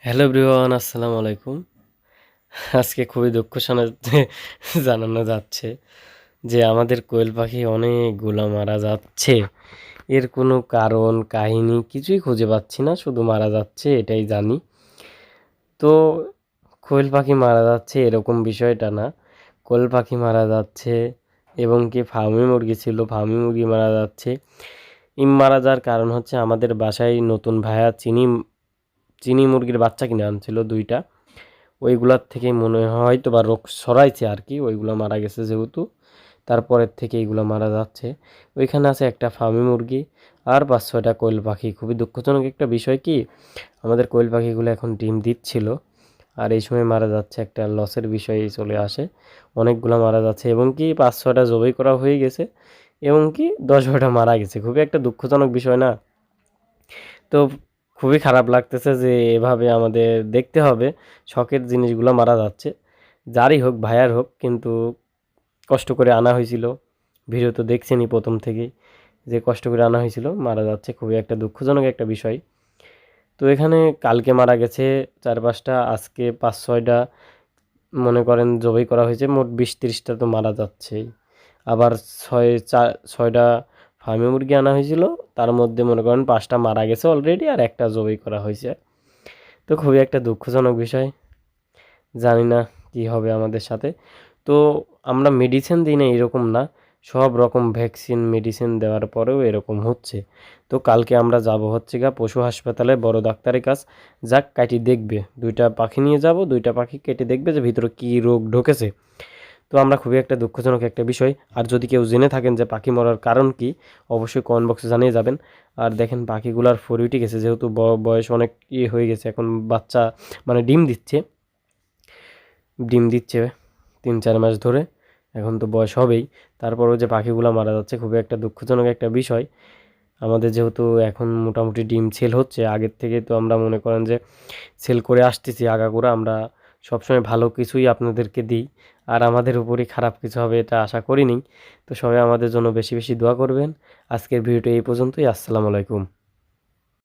Hello everyone, আসসালামু আলাইকুম। আজকে খুবই দুঃখ জানানো যাচ্ছে যে আমাদের কোয়েল পাখি অনেকগুলো মারা যাচ্ছে। এর কোনো কারণ কাহিনী কিছুই খুঁজে পাচ্ছি না, শুধু মারা যাচ্ছে এটাই জানি। তো কোয়েল পাখি মারা যাচ্ছে এরকম বিষয়টা না, কোয়েল পাখি মারা যাচ্ছে এবং কি ফার্মি মুরগি ছিল, ফার্মি মুরগি মারা যাচ্ছে। মারা যাওয়ার কারণ হচ্ছে আমাদের বাসায় নতুন ভাইয়া চিনি চিনি মুরগির বাচ্চা কিনে আনছিল দুইটা। ওইগুলার থেকে মনে হয় হয়তো বা রোগ ছড়াইছে আর কি, ওইগুলো মারা গেছে যেহেতু, তারপরের থেকে এইগুলো মারা যাচ্ছে। ওইখানে আছে একটা ফার্মি মুরগি আর 5-6টা কোয়েল পাখি। খুবই দুঃখজনক একটা বিষয় কি, আমাদের কোয়েল পাখিগুলো এখন ডিম দিচ্ছিল আর এই সময় মারা যাচ্ছে, একটা লসের বিষয় চলে আসে। অনেকগুলো মারা যাচ্ছে এবং কি 5-6টা জবাই করা হয়ে গেছে এবং কি 10-12টা মারা গেছে। খুবই একটা দুঃখজনক বিষয় না? তো খুবই খারাপ লাগতেছে যে এভাবে আমাদের দেখতে হবে শখের জিনিসগুলো মারা যাচ্ছে। যারই হোক, ভাইয়ার হোক, কিন্তু কষ্ট করে আনা হয়েছিল। ভিডিও তো দেখছেনই প্রথম থেকেই, যে কষ্ট করে আনা হয়েছিল মারা যাচ্ছে। খুবই একটা দুঃখজনক একটা বিষয়। তো এখানে কালকে মারা গেছে 4-5টা, আজকে 5-6টা মনে করেন জবাই করা হয়েছে। মোট 20-30টা তো মারা যাচ্ছেই। আবার 6টা ফার্মি মুরগি আনা হয়েছিল, তার মধ্যে মনে করেন 5টা মারা গেছে অলরেডি আর একটা জবাই করা হয়েছে। তো খুবই একটা দুঃখজনক বিষয়। জানি না কি হবে আমাদের সাথে। তো আমরা মেডিসিন দিই না এরকম না, সব রকম ভ্যাকসিন মেডিসিন দেওয়ার পরেও এরকম হচ্ছে। তো কালকে আমরা যাব হচ্ছে গা পশু হাসপাতালে, বড় ডাক্তারের কাছ, যাক কাটি দেখবে। 2টা পাখি নিয়ে যাব, 2টা পাখি কেটে দেখবে যে ভিতরে কী রোগ ঢুকেছে। তো আমরা খুবই একটা দুঃখজনক একটা বিষয়। আর যদি কেউ জেনে থাকেন যে পাখি মরার কারণ কি, অবশ্যই কমেন্ট বক্সে জানিয়ে যাবেন। আর দেখেন পাখিগুলার ফর উঠে গেছে, যেহেতু বয়স অনেক হয়ে গেছে, এখন বাচ্চা মানে ডিম দিচ্ছে 3-4 মাস ধরে, এখন তো বয়স হবেই। তারপরেও যে পাখিগুলো মারা যাচ্ছে খুবই একটা দুঃখজনক একটা বিষয়। আমাদের যেহেতু এখন মোটামুটি ডিম সেল হচ্ছে, আগের থেকে তো আমরা মনে করেন যে সেল করে আসতেছি আগাগোড়া। আমরা সবসময় ভালো কিছুই আপনাদেরকে দিই, আর আমাদের উপরই খারাপ কিছু হবে এটা আশা করিনি। তো সবাই আমাদের জন্য বেশি বেশি দোয়া করবেন। আজকের ভিডিওটা এই পর্যন্তই। আসসালামু আলাইকুম।